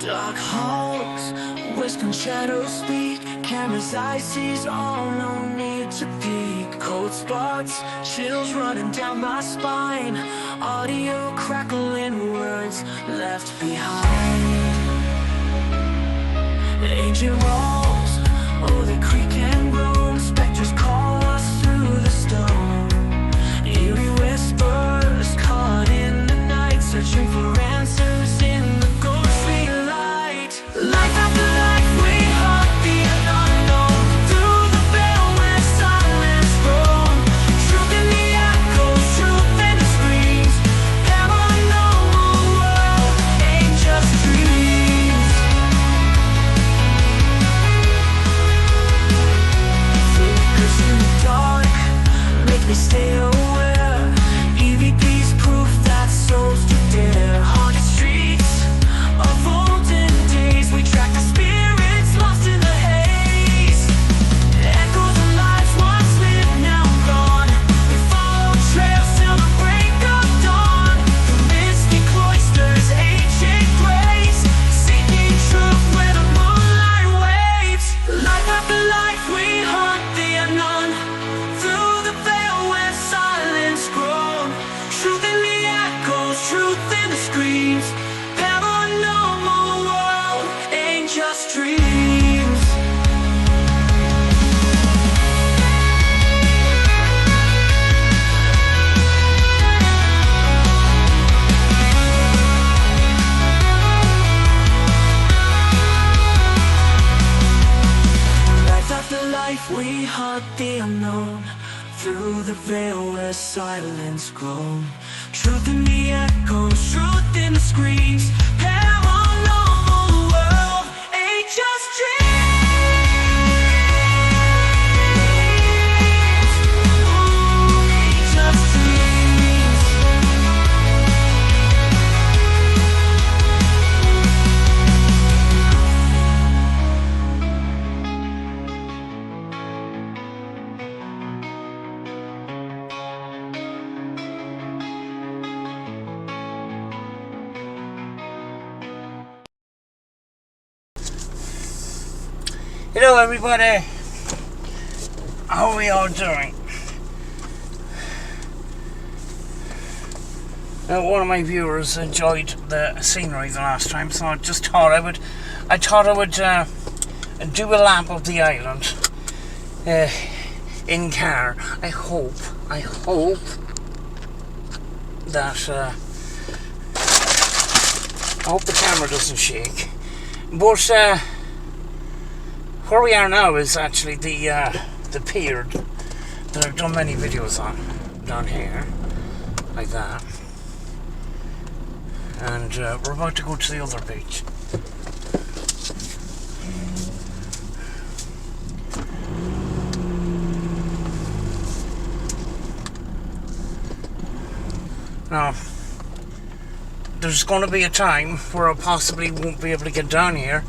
Dark halls, whispering shadows speak. Camera's eyes sees all, no need to peek. Cold spots, chills running down my spine. Audio crackling, words left behind. Ancient walls, oh they creak and groan. Specters call us through the stone. Eerie whispers caught in the night, searching for answers in the ghostly light. Life after life, we hunt the unknown through the veil where silence grown. Truth in the echoes, truth in the screams. Paranormal world ain't just dreams. Flickers in the dark make me stay aware. EVP's proof that souls do dare. Haunted streets of olden days, we track the spirits lost in the haze. Echoes of lives once lived, now gone. We follow trails till the break of dawn. Through misty cloisters, ancient graves, seeking truth where the moonlight waves. Life after life, we hunt the unknown through the veil where silence grown. Truth in the echoes, truth in the screams. Paranormal world ain't just dreams. Life after life, we hunt the unknown through the veil where silence grown. Truth in the echoes, truth in the screams. Paranormal world ain't just dreams. Ooh, ain't just dreams. Hello everybody, how are we all doing? Now, one of my viewers enjoyed the scenery the last time, so I just thought I would do a lap of the island in car. I hope that I hope the camera doesn't shake, but where we are now is actually the pier that I've done many videos on, down here, like that. And we're about to go to the other beach. Now, there's going to be a time where I possibly won't be able to get down here,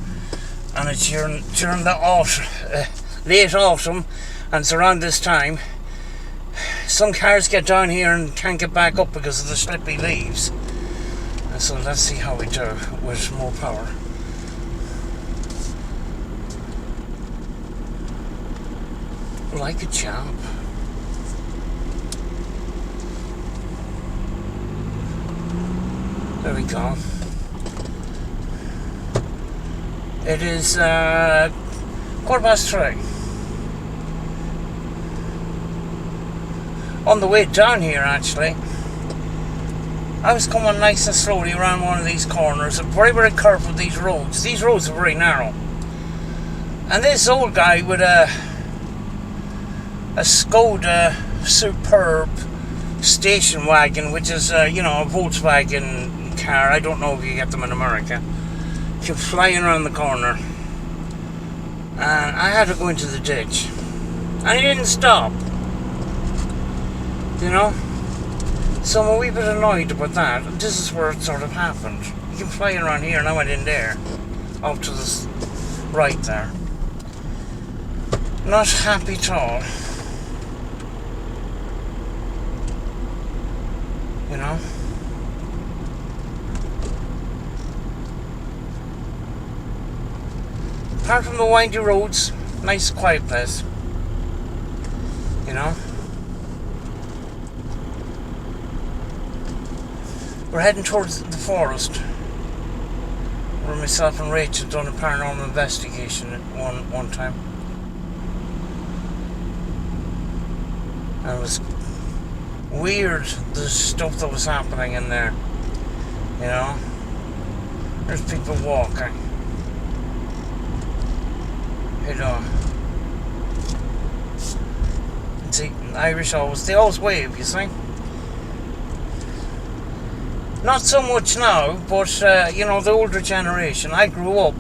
and it's during the late autumn, and it's around this time some cars get down here and can't get back up because of the slippy leaves. And so let's see how we do with more power. Like a champ. There we go. It is 3:15. On the way down here, actually, I was coming nice and slowly around one of these corners, very, very curved with these roads. These roads are very narrow. And this old guy with a Skoda Superb station wagon, which is, a Volkswagen car. I don't know if you get them in America. Kept flying around the corner, and I had to go into the ditch, and he didn't stop, so I'm a wee bit annoyed about that. This is where it sort of happened. He came flying around here, and I went in there, off to the right there. Not happy at all. apart from the windy roads, nice quiet place. You know? We're heading towards the forest, where myself and Rachel done a paranormal investigation at one time. And it was weird, the stuff that was happening in there. You know? There's people walking. You know. See, Irish they always wave, you see? Not so much now, but, you know, the older generation, I grew up,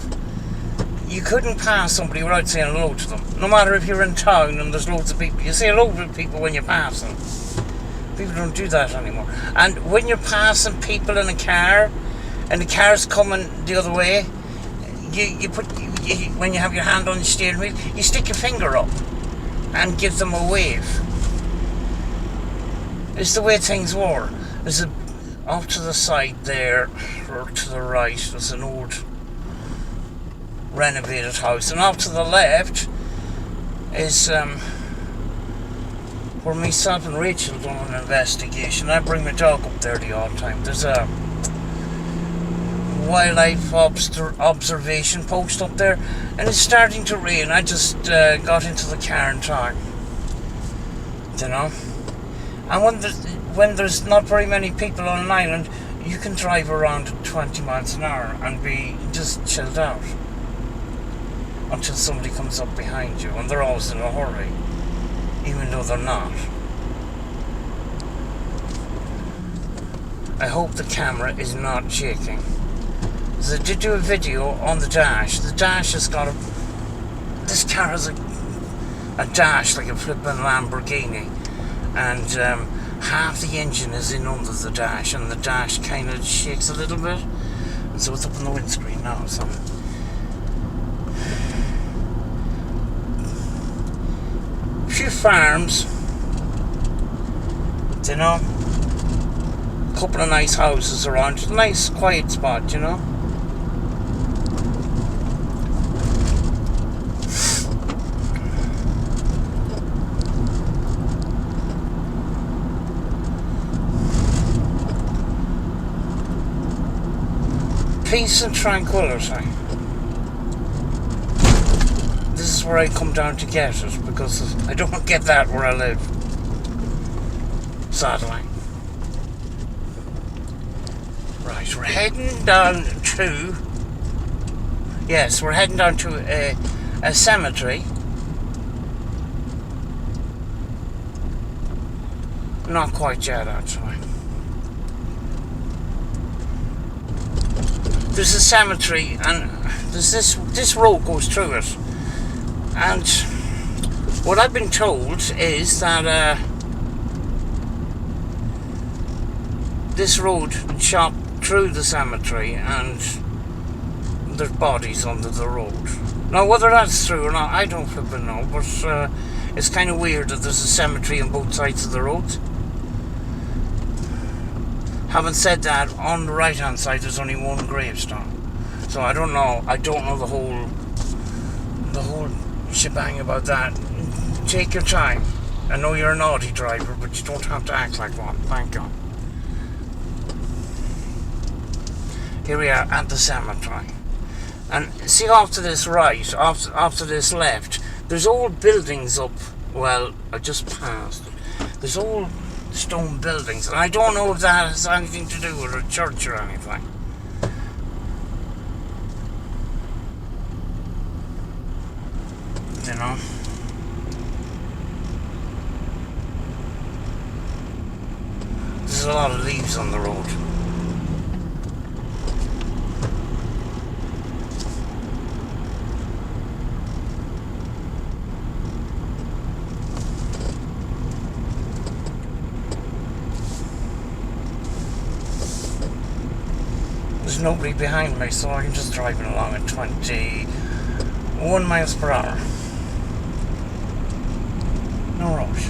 you couldn't pass somebody without saying hello to them. No matter if you're in town and there's loads of people, you say hello to people when you're passing. People don't do that anymore. And when you're passing people in a car, and the car's coming the other way, when you have your hand on the steering wheel, you stick your finger up and give them a wave. It's the way things were. There's off to the side there, or to the right, there's an old renovated house, and off to the left is where myself and Rachel done an investigation. I bring my dog up there the odd time. There's a wildlife observation post up there, and it's starting to rain. I just got into the car in time, you know. And when there's not very many people on an island, you can drive around at 20 miles an hour and be just chilled out until somebody comes up behind you, and they're always in a hurry, even though they're not. I hope the camera is not shaking. So I did do a video on the dash. The dash has got this car has a dash like a flippin' Lamborghini, and half the engine is in under the dash, and the dash kind of shakes a little bit, and so it's up on the windscreen now. So a few farms, you know, a couple of nice houses around. It's a nice quiet spot, you know. Peace and tranquility. This is where I come down to get it, because I don't get that where I live, sadly. Right, we're heading down to... Yes, we're heading down to a cemetery. Not quite yet, actually. There's a cemetery, and there's this road goes through it, and what I've been told is that this road shot through the cemetery, and there's bodies under the road. Now, whether that's true or not, I don't flippin' know, but it's kind of weird that there's a cemetery on both sides of the road. Having said that, on the right hand side there's only one gravestone, so I don't know the whole shebang about that. Take your time. I know you're a naughty driver, but you don't have to act like one. Thank God. Here we are at the cemetery, and see, off to this right, off to this left, there's old buildings up. Well, I just passed. There's old stone buildings, and I don't know if that has anything to do with a church or anything. You know? There's a lot of leaves on the road. There's nobody behind me, so I'm just driving along at 21 miles per hour. No rush.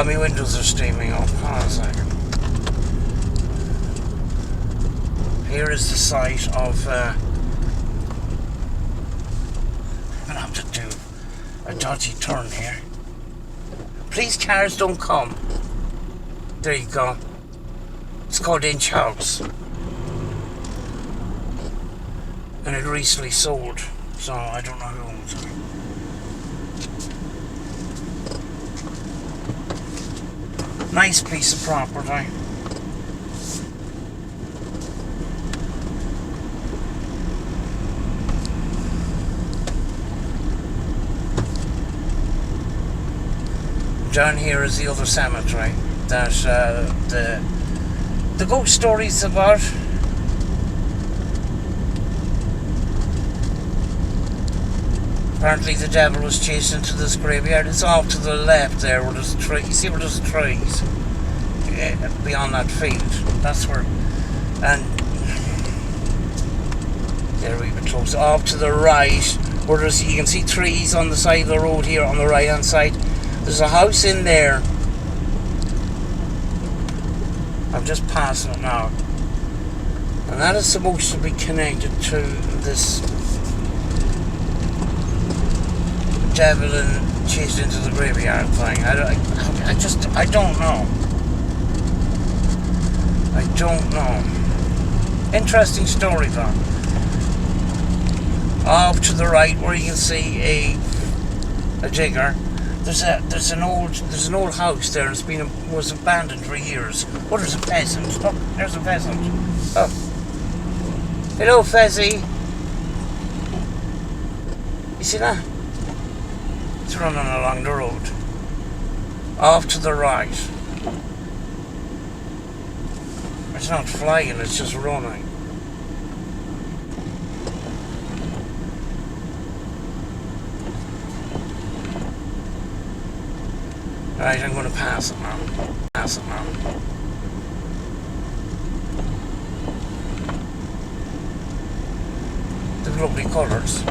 My windows are steaming up. Hold on a second. Here is the site of. I'm gonna have to do a dodgy turn here. Please, cars, don't come. There you go. It's called Inch House. And it recently sold, so I don't know who owns it. Nice piece of property. Down here is the other cemetery that the ghost stories about. Apparently the devil was chased into this graveyard. It's off to the left there where there's a tree. You see where there's trees? Beyond that field. That's where. And there we were close. Off to the right where there's, you can see trees on the side of the road here on the right hand side. There's a house in there. I'm just passing it now. And that is supposed to be connected to this devil and chased into the graveyard thing. I don't know. I don't know. Interesting story though. Off to the right where you can see a digger. There's an old house there. Was abandoned for years. Oh, there's a pheasant. Look, there's a pheasant. Oh, hello, Fezzy. You see that? It's running along the road. Off to the right. It's not flying. It's just running. Right, I'm going to pass it now. Pass it now. They're lovely colours.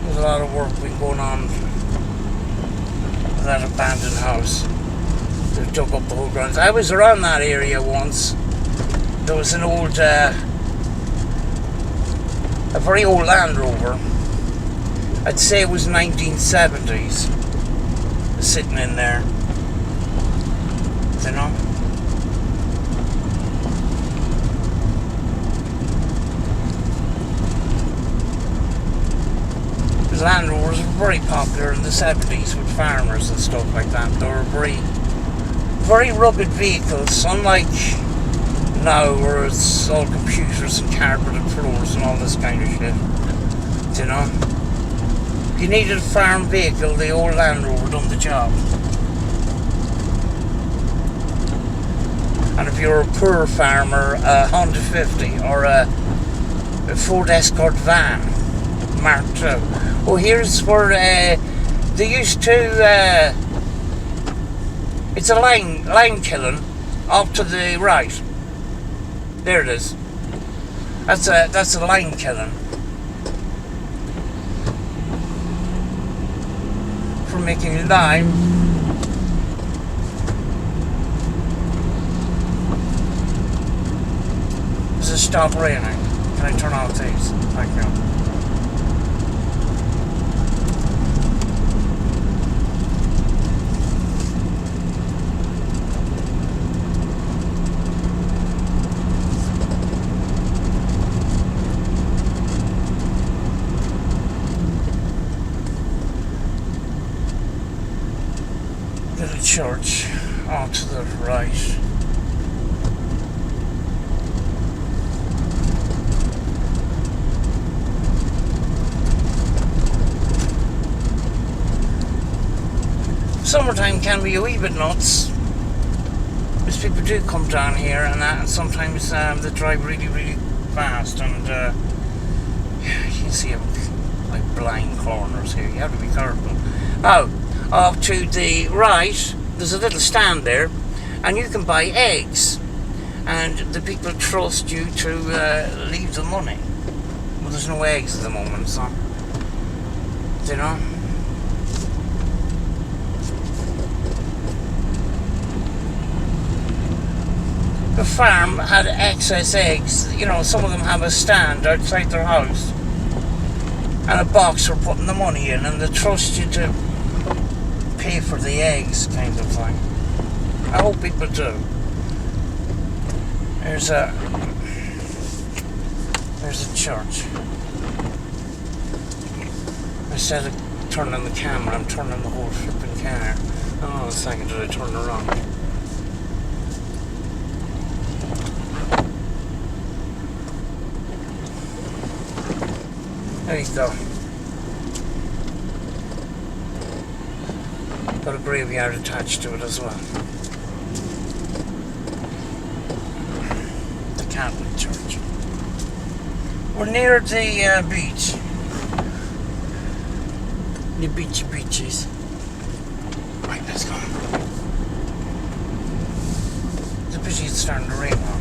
There's a lot of work been going on with that abandoned house. They've dug up the whole grounds. I was around that area once. There was an old... a very old Land Rover. I'd say it was 1970s, sitting in there. You know? Because Land Rovers were very popular in the 70s with farmers and stuff like that. They were very rugged vehicles, unlike now where it's all computers and carpeted floors and all this kind of shit. You know? If you needed a farm vehicle, the old Land Rover done the job. And if you're a poor farmer, a Honda 50 or a Ford Escort van, Mark II. Oh, here's where they used to. It's a lime kiln off to the right. There it is. That's a lime kiln. For making lime. Does it stop raining? Can I turn off these? Thank you. Little church off to the right. Summertime can be a wee bit nuts, because people do come down here and that, and sometimes they drive really, really fast, and you can see like blind corners here. You have to be careful. Oh. Off to the right, there's a little stand there, and you can buy eggs, and the people trust you to leave the money with there's no eggs at the moment, so, you know. The farm had excess eggs. You know, some of them have a stand outside their house and a box for putting the money in, and they trust you to pay for the eggs, kind of thing. I hope people do. There's a church. Instead of turning the camera, I'm turning the whole flipping car. Oh, a second, did I turn around? There you go. Got a graveyard attached to it as well. The Catholic Church. We're near the beach. The beaches. Right, let's go. It's a pity it's starting to rain now.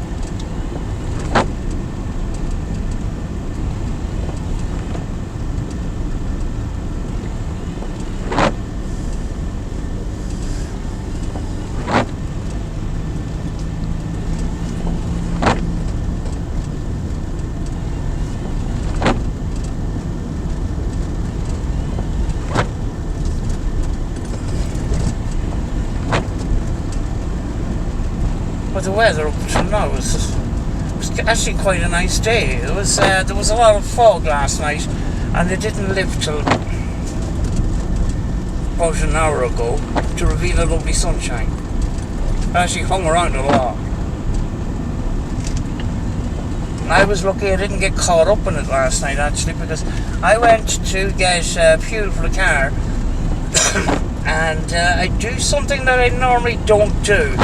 But the weather up until now was actually quite a nice day. It was there was a lot of fog last night, and it didn't lift till about an hour ago to reveal a lovely sunshine. It actually hung around a lot. And I was lucky I didn't get caught up in it last night, actually, because I went to get fuel for the car and I do something that I normally don't do.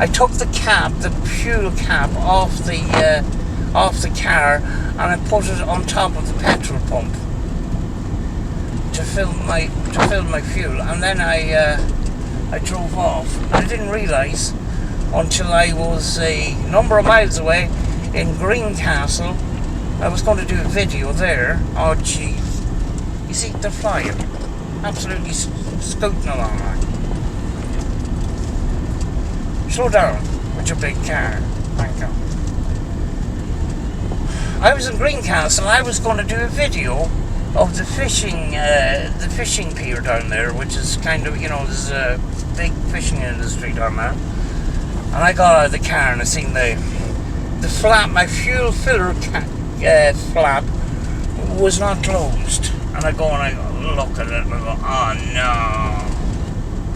I took the cap, the fuel cap, off the car, and I put it on top of the petrol pump to fill my fuel, and then I drove off. And I didn't realise until I was a number of miles away in Greencastle. I was going to do a video there. Oh jeez, you see, they're flying, absolutely scooting along like. Slow down with your big car. Thank you. I was in Greencastle. I was going to do a video of the fishing pier down there, which is kind of, you know, there's a big fishing industry down there. And I got out of the car and I seen the flap, my fuel filler flap was not closed. And I go and I look at it and I go, oh no.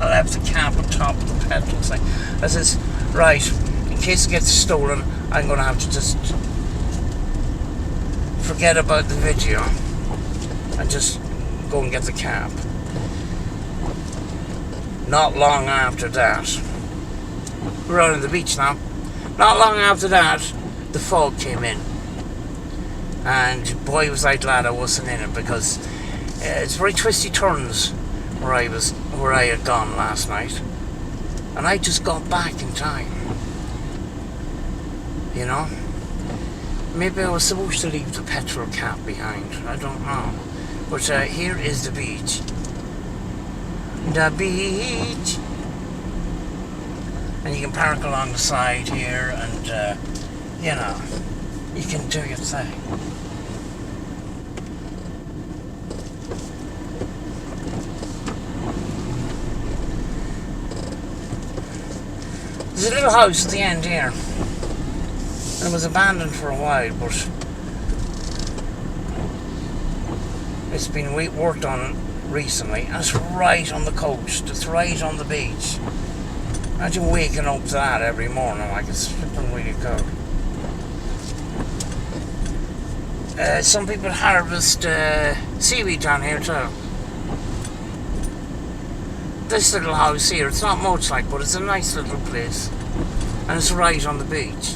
I left the cap on top of the petrol thing. I says, right, in case it gets stolen, I'm going to have to just forget about the video and just go and get the cap. Not long after that, we're out on the beach now. Not long after that, the fog came in. And boy, was I glad I wasn't in it, because it's very twisty turns where I had gone last night, and I just got back in time. You know, maybe I was supposed to leave the petrol cap behind. I don't know, but here is the beach. The beach, and you can park along the side here, and you know, you can do your thing. There's a little house at the end here. It was abandoned for a while, but it's been worked on recently. And it's right on the coast. It's right on the beach. Imagine waking up to that every morning, like it's flipping really good. Some people harvest seaweed down here too. This little house here, it's not much like, but it's a nice little place, and it's right on the beach.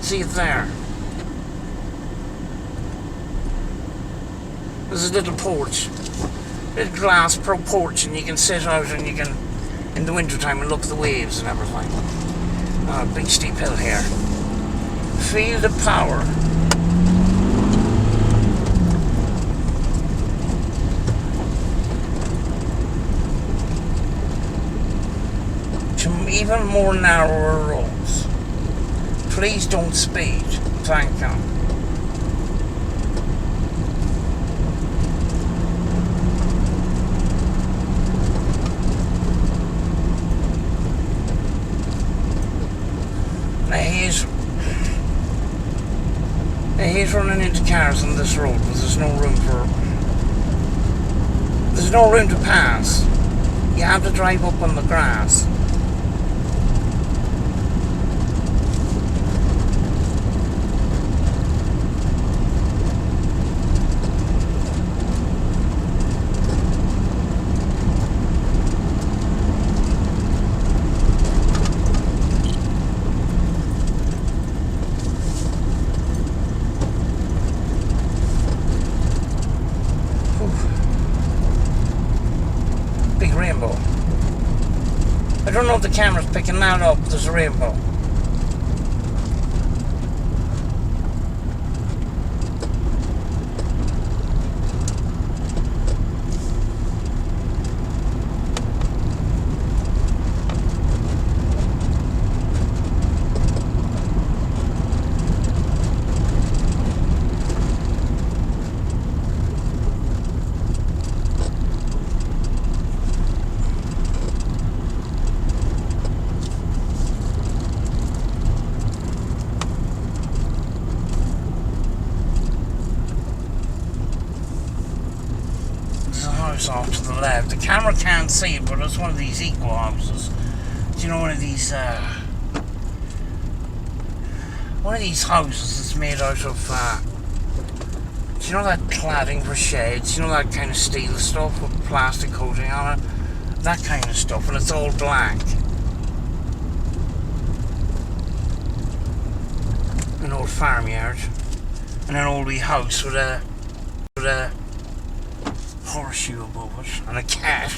See it there. There's a little porch, little glass porch, and you can sit out and you can, in the winter time, and look at the waves and everything. Oh, big steep hill here. Feel the power. To even more narrower roads. Please don't speed. Thank you. He's running into cars on this road, but there's no room to pass. You have to drive up on the grass. Big rainbow. I don't know if the camera's picking that up. There's a rainbow. Off to the left. The camera can't see it, but it's one of these eco houses. Do you know one of these houses that's made out of do you know that cladding for shades? You know that kind of steel stuff with plastic coating on it? That kind of stuff, and it's all black. An old farmyard. And an old wee house with a horseshoe above it and a cat.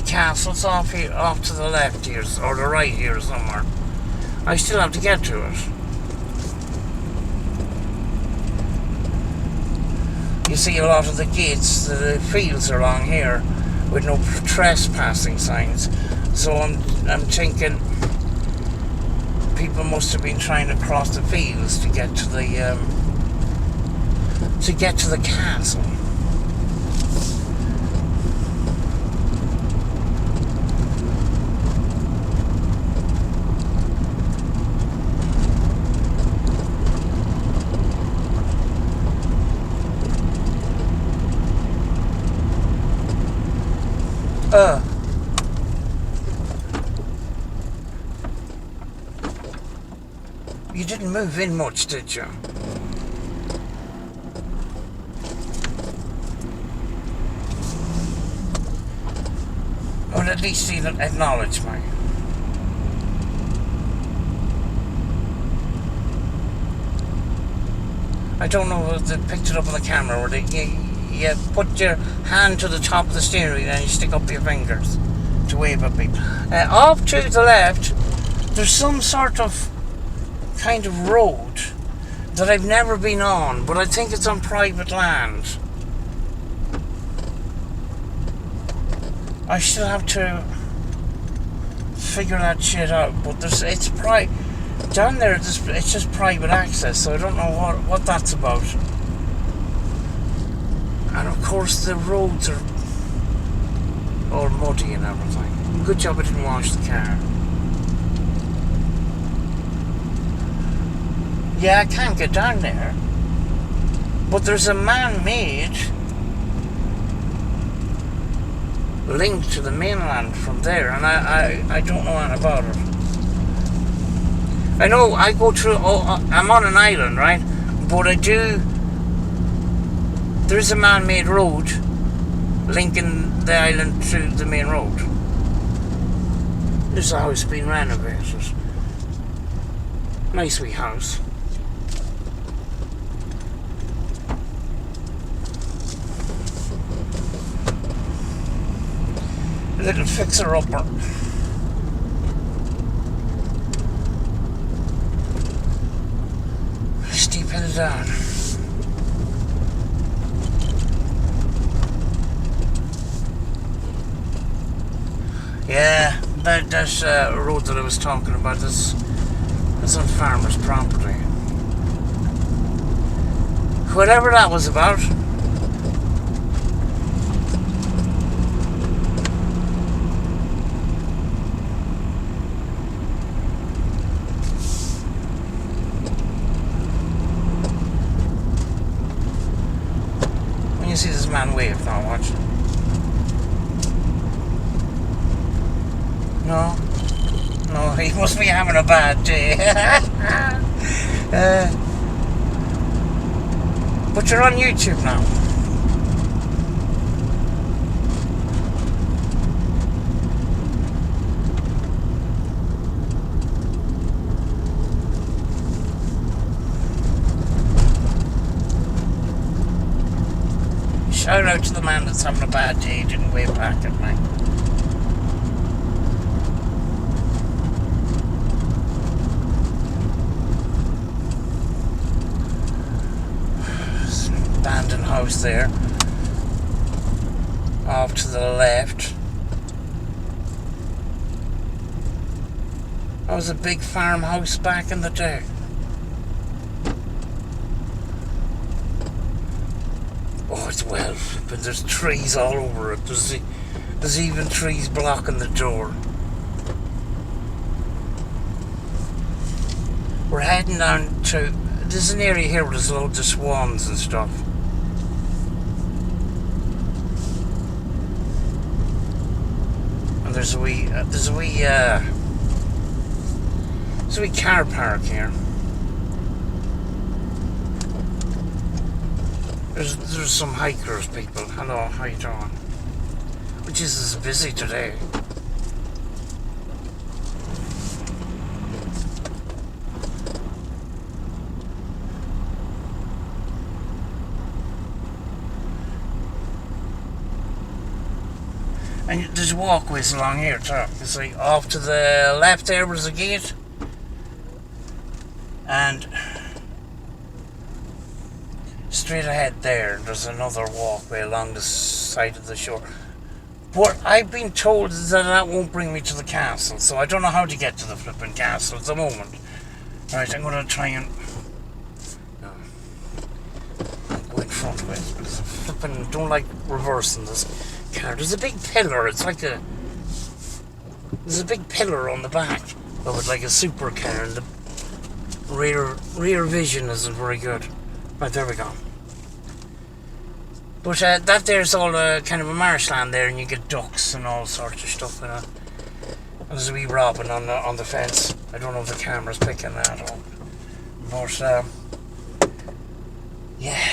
Castle's off to the left here, or the right here somewhere. I still have to get to it. You see a lot of the gates, the fields are along here with no trespassing signs. So I'm thinking people must have been trying to cross the fields to get to the castle. You didn't move in much, did you? Or at least you acknowledge me. I don't know if they picked it up on the camera, or you put your hand to the top of the steering wheel and you stick up your fingers to wave at people. Off to the left, there's some sort of kind of road that I've never been on, but I think it's on private land. I still have to figure that shit out, but it's down there. It's just private access, so I don't know what that's about. And of course the roads are all muddy and everything. Good job I didn't wash the car. Yeah, I can't get down there. But there's a man-made link to the mainland from there, and I don't know anything about it. I know I go through, I'm on an island, right? But there's a man-made road linking the island to the main road. There's a house being renovated. Nice wee house. A little fixer-upper. Steep hill down. Yeah, that road that I was talking about is on farmer's property. Whatever that was about. When you see this man wave now, watch. No, he must be having a bad day. But you're on YouTube now. Shout out to the man that's having a bad day, he didn't wave back at me. Abandoned house there. Off to the left. That was a big farmhouse back in the day. Oh, it's well, but there's trees all over it. There's even trees blocking the door. We're heading down to, there's an area here where there's loads of swans and stuff. And there's a wee car park here. There's some hikers, people. Hello, how you doing? Which is busy today. And there's walkways along here too. You see, off to the left there was a gate, and straight ahead there's another walkway along the side of the shore. But I've been told that won't bring me to the castle, so I don't know how to get to the flipping castle at the moment. Right, I'm going to try and go in front of it, because I flipping don't like reversing this car. There's a big pillar, it's like there's a big pillar on the back of it, like a supercar, and the rear vision isn't very good. Right, there we go. But that there's all kind of a marshland there, and you get ducks and all sorts of stuff in it. And there's a wee robin on the fence. I don't know if the camera's picking that up. But yeah.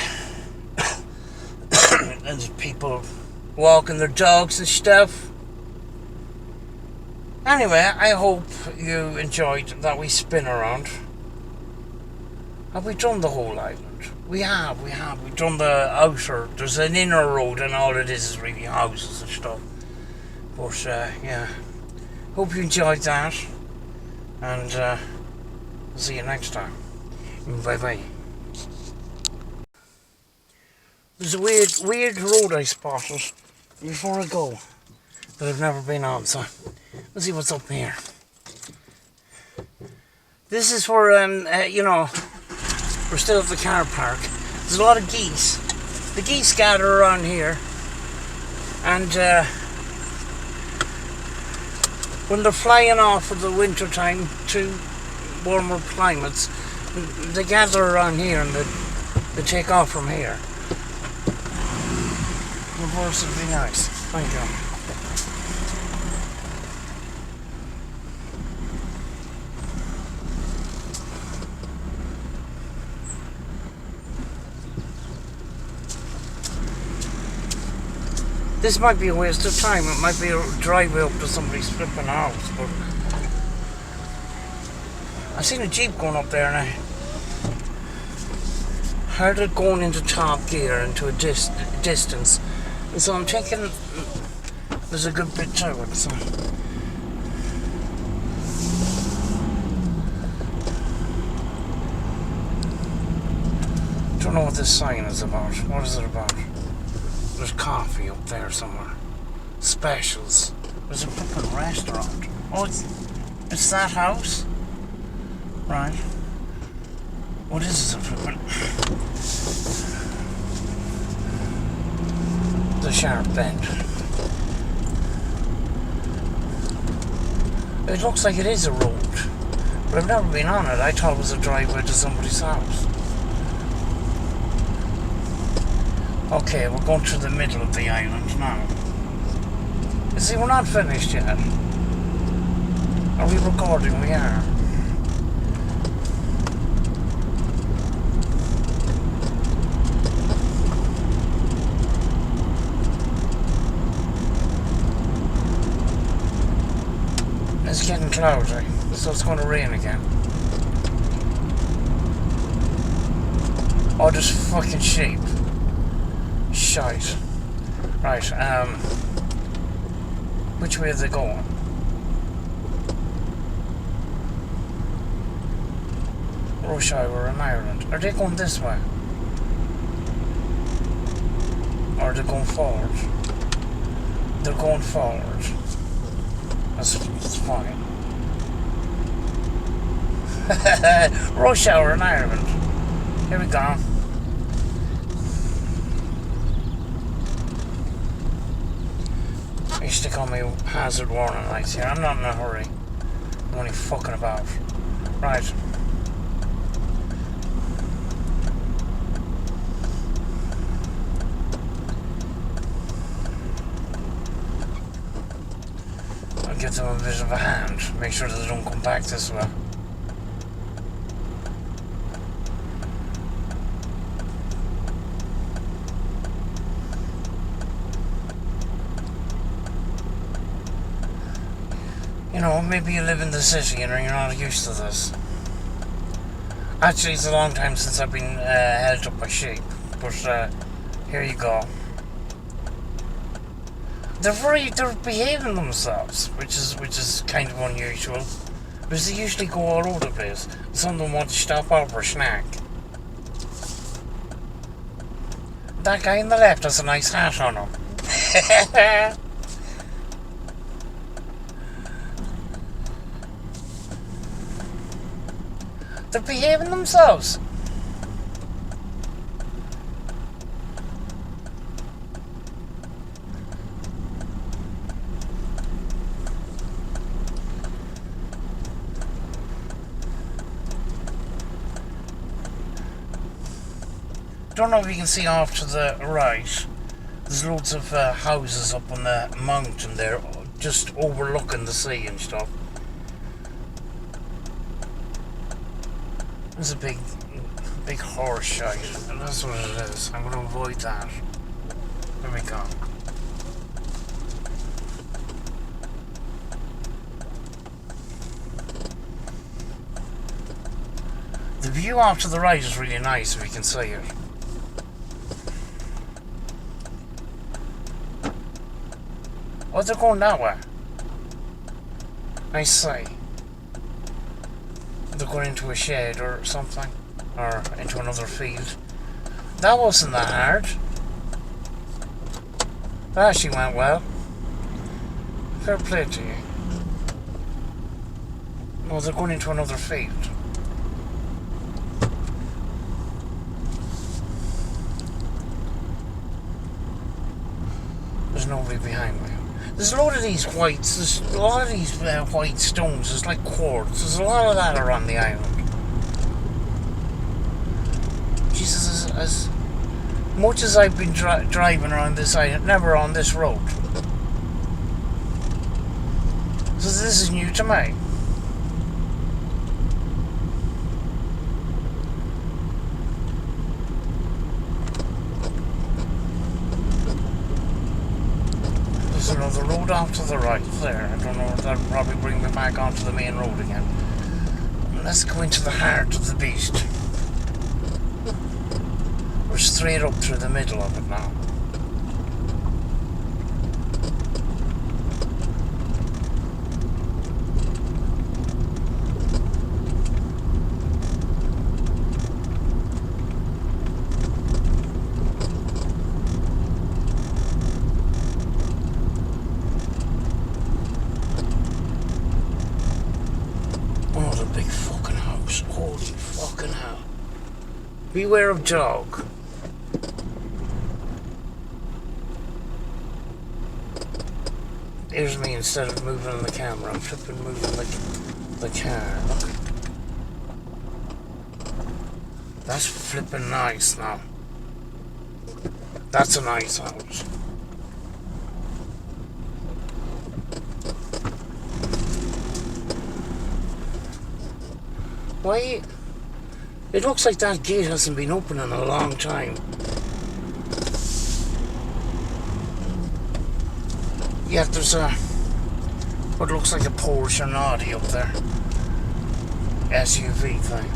And there's people walking their dogs and stuff. Anyway, I hope you enjoyed that wee spin around. Have we done the whole island? We have. We've done the outer. There's an inner road, and all it is really houses and stuff. But yeah, hope you enjoyed that, and see you next time. Bye bye. There's a weird road I spotted before I go that I've never been on, so let's see what's up here. This is where we're still at the car park. There's a lot of geese. The geese gather around here, and when they're flying off for the winter time to warmer climates, they gather around here and they take off from here. Reverse would be nice. Thank you. This might be a waste of time. It might be a driveway up to somebody's flipping house, but I seen a Jeep going up there and I heard it going into top gear into a distance. And so I'm thinking there's a good bit to it. So. Don't know what this sign is about. What is it about? There's coffee up there somewhere. Specials. There's a flipping restaurant. Oh, it's that house? Right. What is this? The sharp bend. It looks like it is a road, but I've never been on it. I thought it was a driveway to somebody's house. Okay, we're going through the middle of the island now. You see, we're not finished yet. Are we recording? We are. It's getting cloudy, so it's going to rain again. Oh, there's fucking sheep. Shite. Right, which way are they going? Rush Hour in Ireland. Are they going this way? Or are they going forward? They're going forward. That's fine. Rush Hour in Ireland. Here we go. They used to call me hazard warning lights here. I'm not in a hurry. I'm only fucking about. Right. I'll give them a bit of a hand. Make sure that they don't come back this way. You know, maybe you live in the city and you're not used to this. Actually, it's a long time since I've been held up by sheep, but here you go. They're behaving themselves, which is kind of unusual, because they usually go all over the place. Some of them want to stop out for a snack. That guy on the left has a nice hat on him. They're behaving themselves. Don't know if you can see off to the right. There's loads of houses up on the mountain there, just overlooking the sea and stuff. There's a big horse shite, and that's what it is. I'm going to avoid that. There we go. The view off to the right is really nice if you can see it. Oh, they're going that way. I see. They're going into a shed or something, or into another field. That wasn't that hard. That actually went well. Fair play to you. No, they're going into another field. There's nobody behind me. There's a load of these whites, there's a lot of these white stones, there's like quartz, there's a lot of that around the island. Jesus, as much as I've been driving around this island, never on this road. So this is new to me. there's another road off to the right there. I don't know if that'll probably bring me back onto the main road again. Let's go into the heart of the beast. We're straight up through the middle of it now. Beware of dog. Here's me instead of moving the camera. I'm flipping moving the car. Look. That's flipping nice now. That's a nice house. Why? It looks like that gate hasn't been open in a long time. Yeah, there's what looks like a Porsche or Audi up there. SUV thing.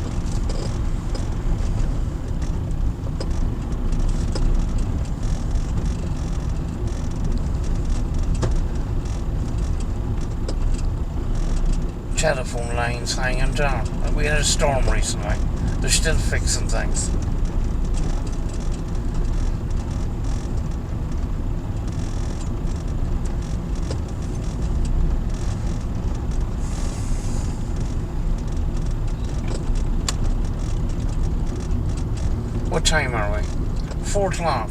Telephone lines hanging down. We had a storm recently. They're still fixing things. What time are we? 4 o'clock.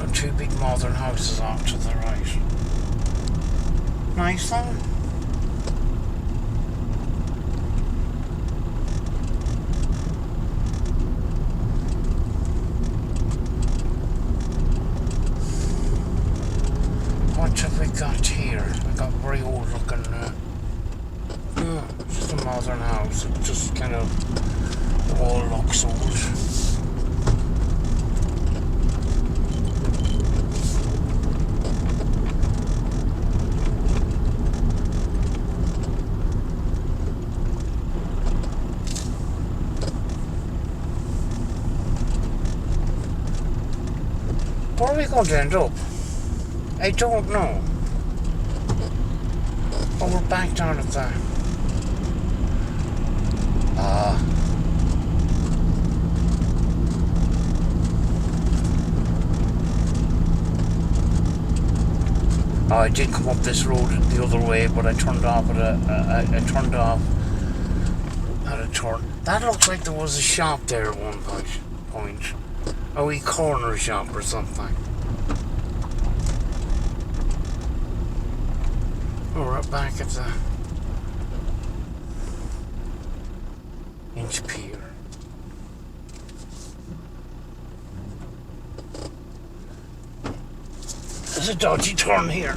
And 2 big modern houses off to the right. Nice though. What have we got here? We got very old looking, just a modern house. It just kind of, the wall looks old. Where are we going to end up? I don't know. Oh, we're back down at the... I did come up this road the other way, but I turned off at I turned off at a turn. That looks like there was a shop there at one point. A wee corner shop or something. Oh, we're up back at the Inch Pier. There's a dodgy turn here.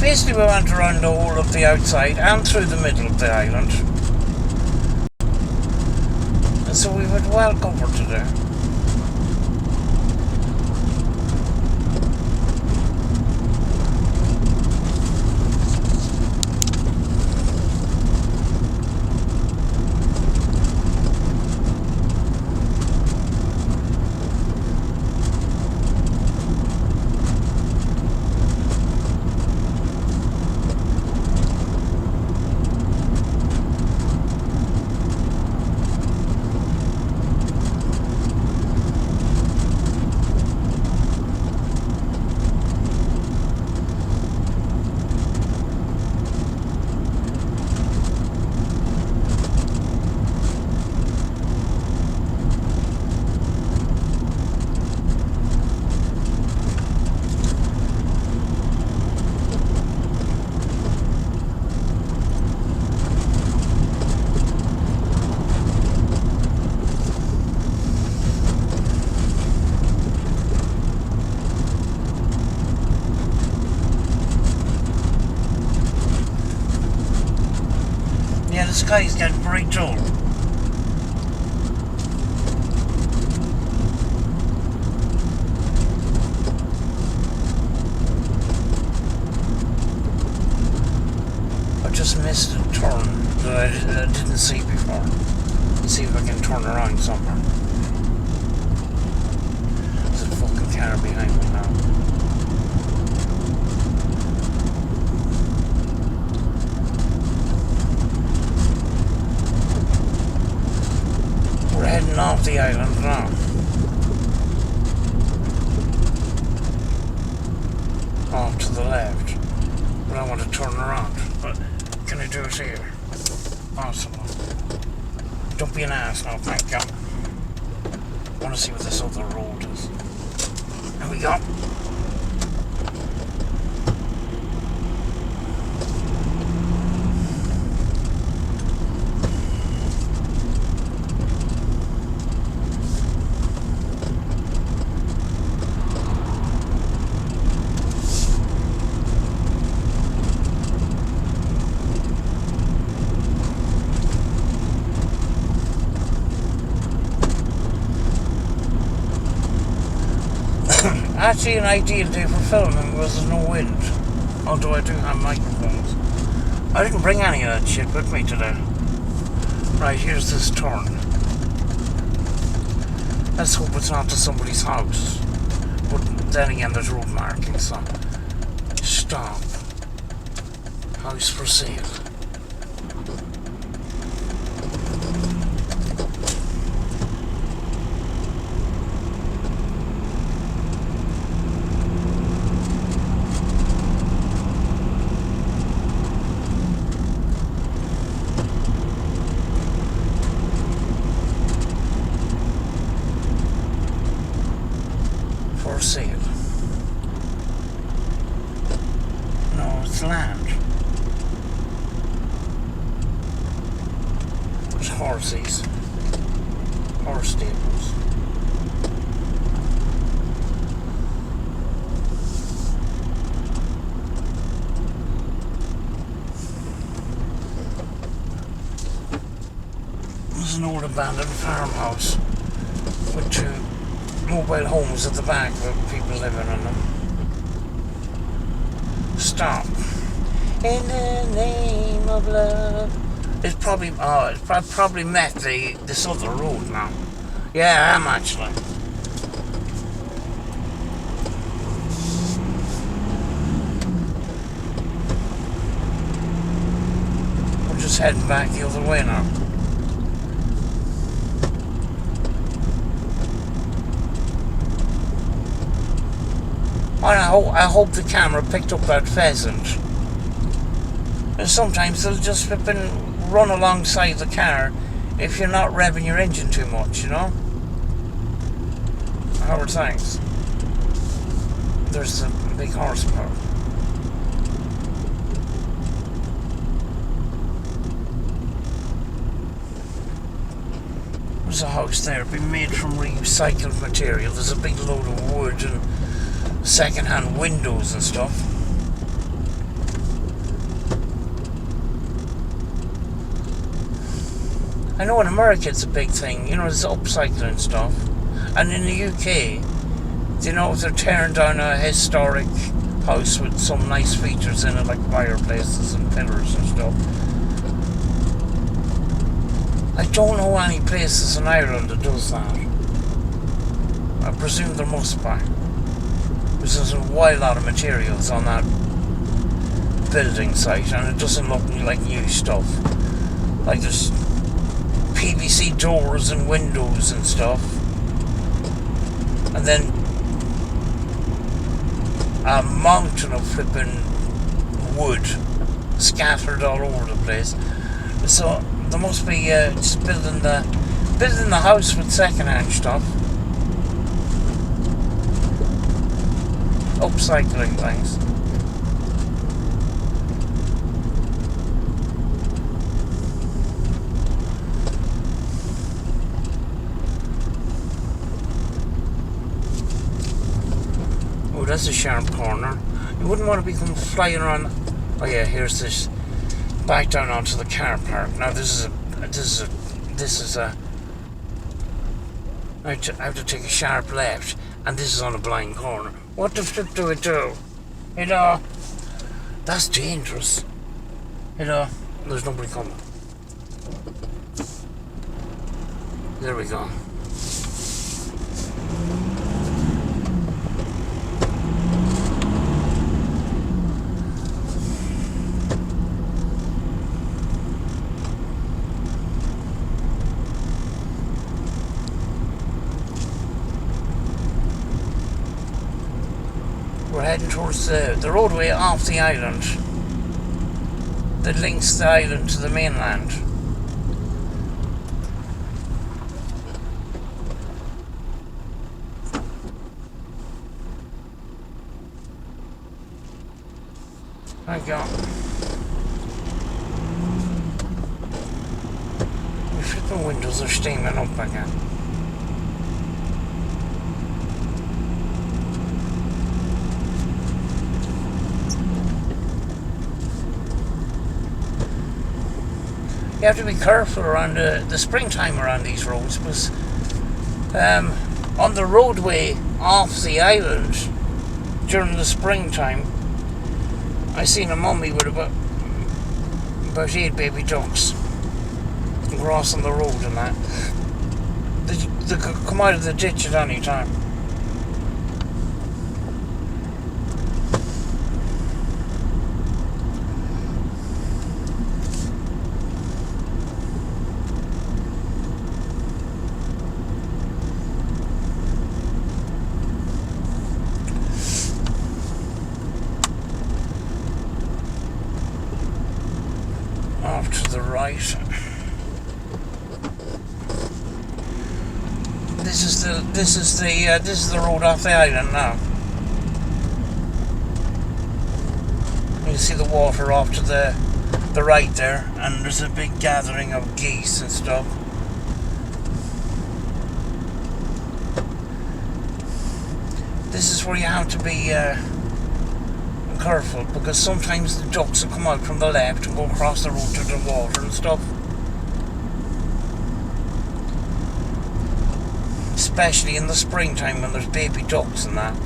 Basically we went around the whole of the outside and through the middle of the island. And so we went well covered today. the sky's getting very dull. I just missed a turn that I didn't see before. Let's see if I can turn around somewhere. There's a fucking car behind me now. We're heading off the island now. Off to the left. But I want to turn around. But can I do it here? Awesome. Don't be an ass now, thank you. I want to see what this other road is. There we go. Actually, an ideal day for filming because there's no wind. Although I do have microphones. I didn't bring any of that shit with me today. Right, here's this turn. Let's hope it's not to somebody's house. But then again, there's road markings, so... Stop. House for sale. Sale. No, it's land. There's horses. Horse stables. There's an old abandoned farmhouse with two mobile homes at the back with people living in them. Stop. In the name of love. It's probably met this other road now. Yeah, I am actually. We're just heading back the other way now. I hope the camera picked up that pheasant. And sometimes they'll just flip and run alongside the car if you're not revving your engine too much, you know? How are things? There's a big horsepower. There's a house there, been made from recycled material. There's a big load of wood and second-hand windows and stuff. I know in America it's a big thing, you know, there's upcycling stuff. And in the UK, you know, they're tearing down a historic house with some nice features in it, like fireplaces and pillars and stuff. I don't know any places in Ireland that does that. I presume there must be. Because there's a wild lot of materials on that building site and it doesn't look like new stuff. Like there's PVC doors and windows and stuff. And then a mountain of flipping wood scattered all over the place. So there must be just building the house with second-hand stuff. Upcycling things. Oh, that's a sharp corner. You wouldn't want to be flying around. Oh yeah, here's this back down onto the car park. Now this is a I have to take a sharp left, and this is on a blind corner. What the flip do I do? You know, that's dangerous. You know, there's nobody coming. There we go. We're heading towards the roadway off the island that links the island to the mainland. There we go. The flipping windows are steaming up again. You have to be careful around the springtime around these roads, because on the roadway off the island during the springtime, I seen a mummy with about 8 baby ducks crossing the road and that. They could come out of the ditch at any time. Off to the right. This is the road off the island now. You can see the water off to the right there, and there's a big gathering of geese and stuff. This is where you have to be careful, because sometimes the ducks will come out from the left and go across the road to the water and stuff. Especially in the springtime when there's baby ducks and that.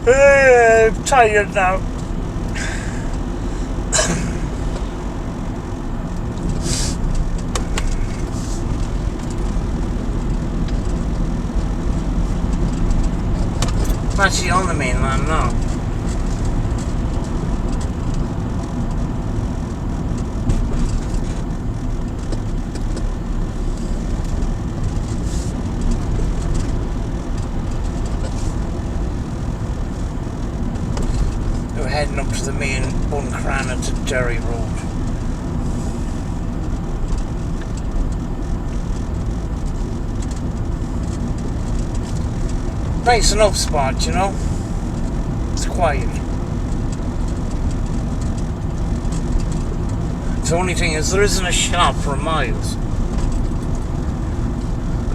I'm tired now. I'm actually on the mainland now. We're heading up to the main Buncrana to Derry Road. Nice enough spot, you know. It's quiet. The only thing is there isn't a shop for miles.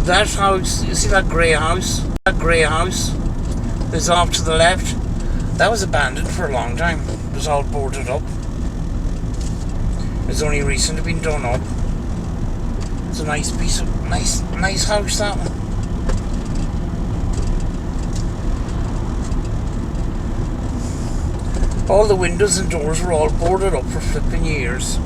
That house, you see that grey house? That grey house is off to the left. That was abandoned for a long time. It was all boarded up. It's only recently been done up. It's a nice piece of nice house, that one. All the windows and doors were all boarded up for flipping years,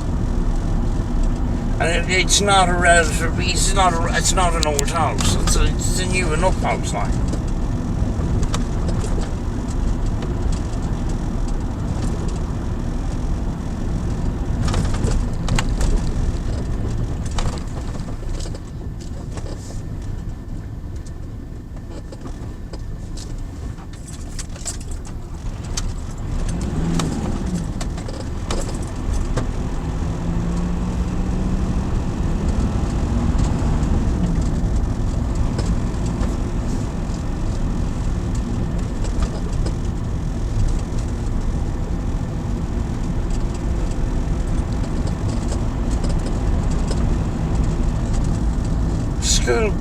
and it's not a relative. It's not an old house. It's a new enough house, like.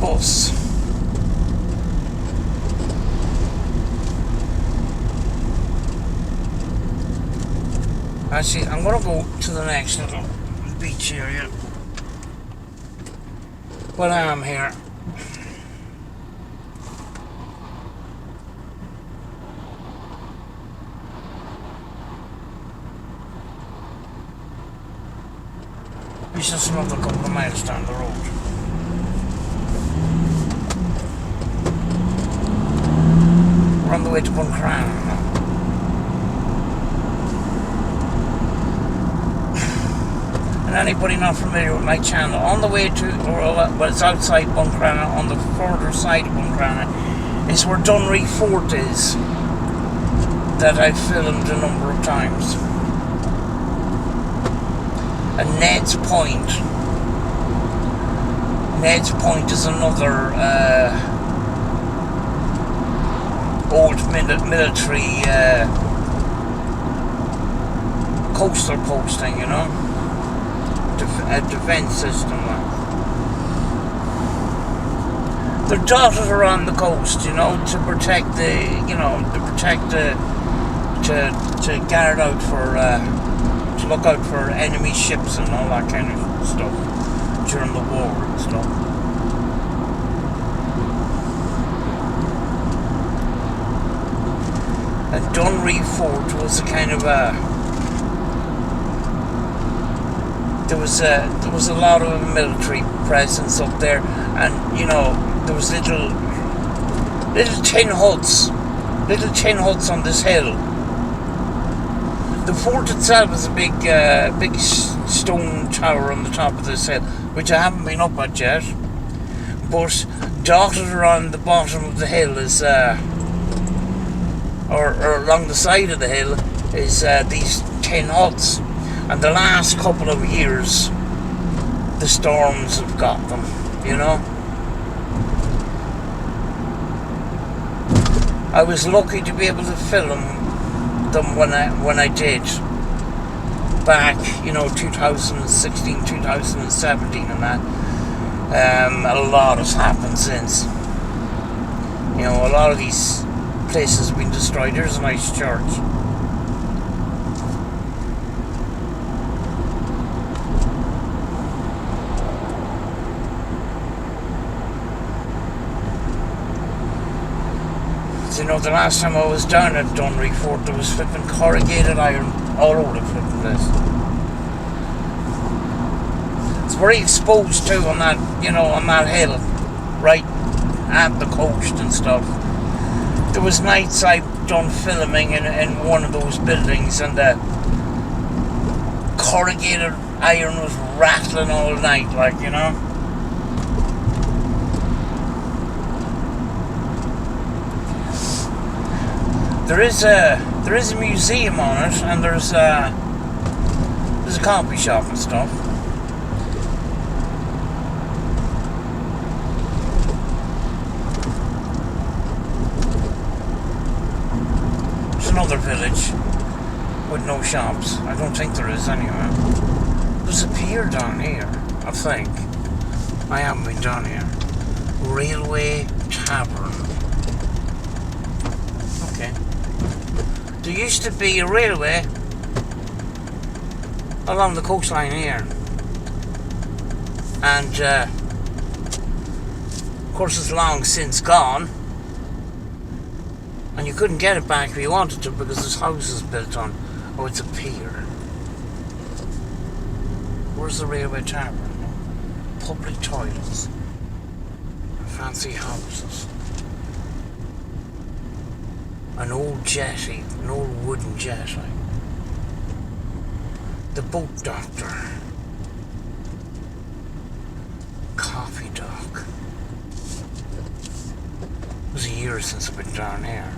bus. Actually, I'm gonna go to the next little beach area. But I am here. It's just another couple of miles down the road. We're on the way to Buncrana now. And anybody not familiar with my channel, on the way to, well, it's outside Buncrana, on the further side of Buncrana, is where Dunree Fort is, that I've filmed a number of times. And Ned's Point. Ned's Point is another old military coastal posting, you know, a defense system. They're dotted around the coast, you know, to protect the, you know, to guard out for, to look out for enemy ships and all that kind of stuff during the war and stuff. And Dunree Fort was a kind of a, there was a lot of military presence up there, and you know there was little tin huts on this hill. The fort itself is a big stone tower on the top of this hill, which I haven't been up at yet. But dotted around the bottom of the hill is, or along the side of the hill, is these tin huts. And the last couple of years, the storms have got them, you know. I was lucky to be able to film them when I did back, you know, 2016, 2017 and that. A lot has happened since. You know, a lot of these places have been destroyed. There's a nice church. You know, the last time I was down at Dunree Fort, there was flipping corrugated iron all over the flipping place. It's very exposed too on that, you know, on that hill, right at the coast and stuff. There was nights I've done filming in one of those buildings, and the corrugated iron was rattling all night, like, you know. There is a museum on it, and there's a coffee shop and stuff. There's another village with no shops. I don't think there is anywhere. There's a pier down here, I think. I haven't been down here. Railway Tavern. Okay. There used to be a railway along the coastline here, and of course it's long since gone, and you couldn't get it back if you wanted to because there's houses built on. Oh, it's a pier. Where's the railway tavern? Public toilets, fancy houses. An old jetty, an old wooden jetty. The boat doctor. Coffee dock. It was a year since I've been down here.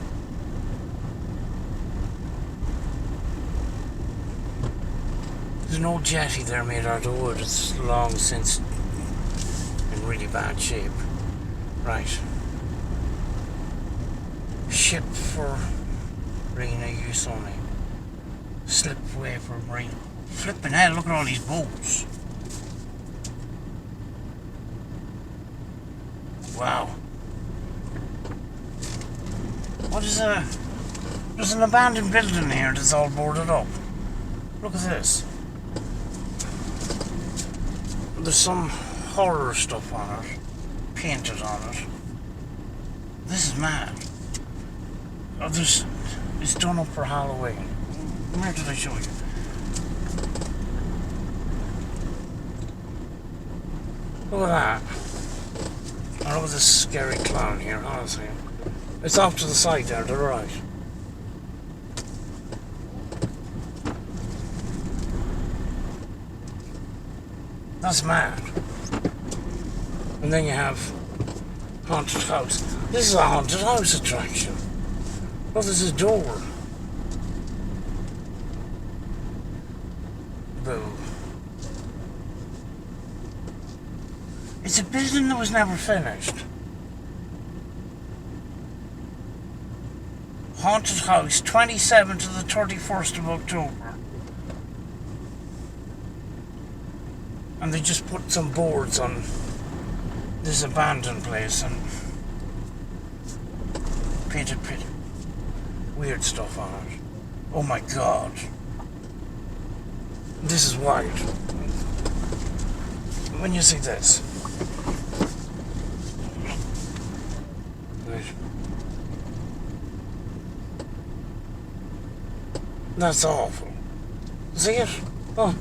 There's an old jetty there made out of wood. It's long since in really bad shape. Right. Ship for Marina use only. Slipway for Marina. Flipping hell, look at all these boats. Wow. What is a... There's an abandoned building here that's all boarded up. Look at this. There's some horror stuff on it. Painted on it. This is mad. Oh, it's done up for Halloween. Where did I show you? Look at that. Oh, look at this scary clown here, honestly. It's off to the side there, to the right. That's mad. And then you have haunted house. This is a haunted house attraction. Oh, there's a door. Boo. It's a building that was never finished. Haunted house, 27th to the 31st of October. And they just put some boards on this abandoned place and painted weird stuff on it. Oh my god. This is wild. When you see this. Right. That's awful. See it? Oh.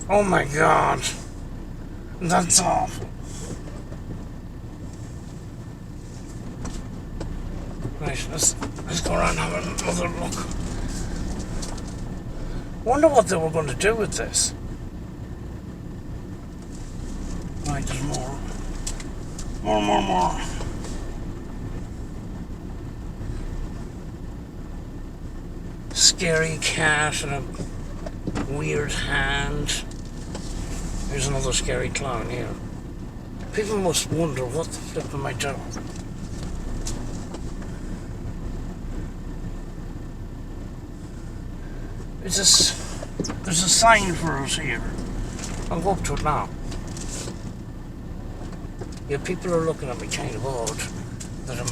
Oh my god. That's awful. Right, let's go around and have another look. Wonder what they were going to do with this. Right, there's more. More. Scary cat and a weird hand. There's another scary clown here. People must wonder what the flip am I doing? There's a sign for us here. I'll go up to it now. Yeah, people are looking at me kind of odd. That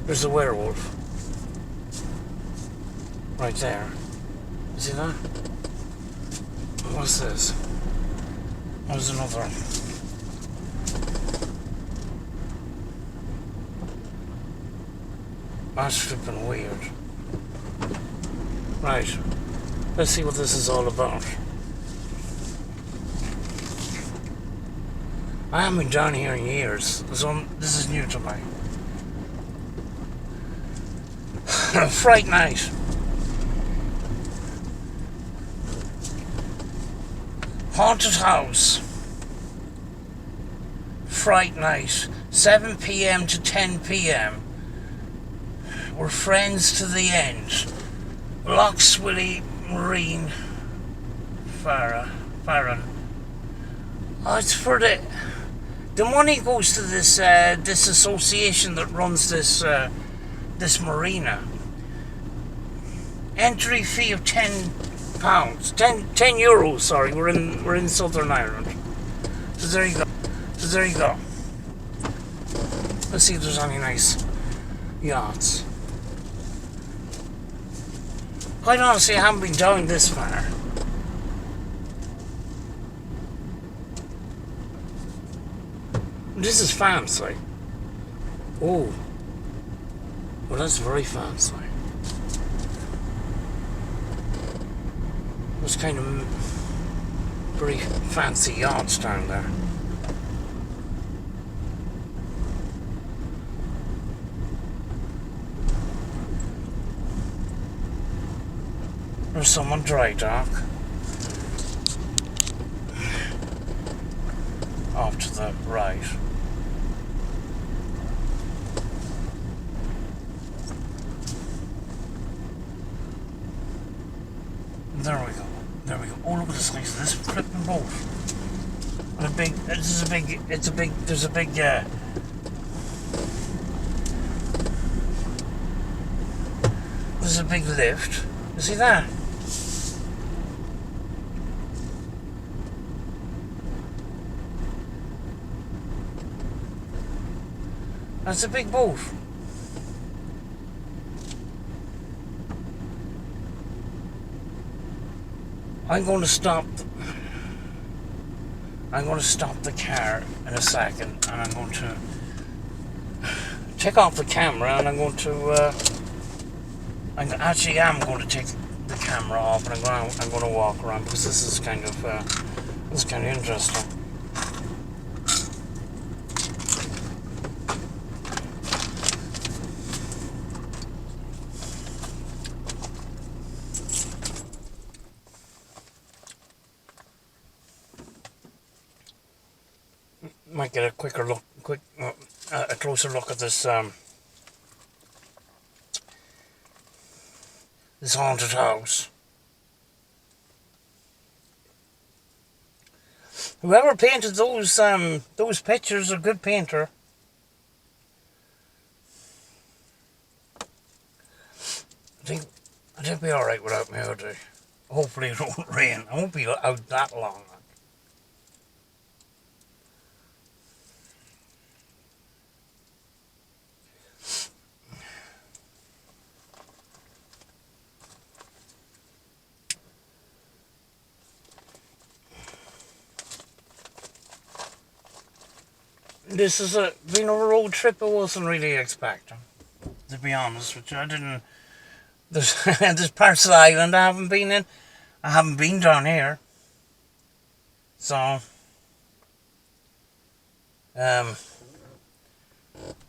there's a werewolf. Right there. You see that? What's this? There's another. That's flipping weird. Right. Let's see what this is all about. I haven't been down here in years, so this is new to me. Fright night. Haunted house. Fright night. 7 p.m. to 10 p.m. We're friends to the end. Lockswilly Marine Farron. Oh, it's for the money goes to this this association that runs this this marina. Entry fee of £10, 10 euros. Sorry, we're in Southern Ireland. So there you go. Let's see if there's any nice yachts. Quite honestly, I haven't been down this far. This is fancy. Oh. Well, that's very fancy. There's kind of very fancy yachts down there. There's some on dry dock. Off to the right. There we go. Oh, look at the size of this flipping boat. And there's a big lift. You see that? That's a big boat. I'm going to stop the car in a second, and I'm going to take off the camera, and I'm going to I actually am going to take the camera off, and I'm going to walk around, because this is kind of interesting. Might get a closer look at this this haunted house. Whoever painted those pictures, a good painter. I think I'll be all right without me hoodie. Hopefully it won't rain. I won't be out that long. This has been a road trip I wasn't really expecting, to be honest with you. I didn't. There's parts of the island I haven't been in. I haven't been down here. So, to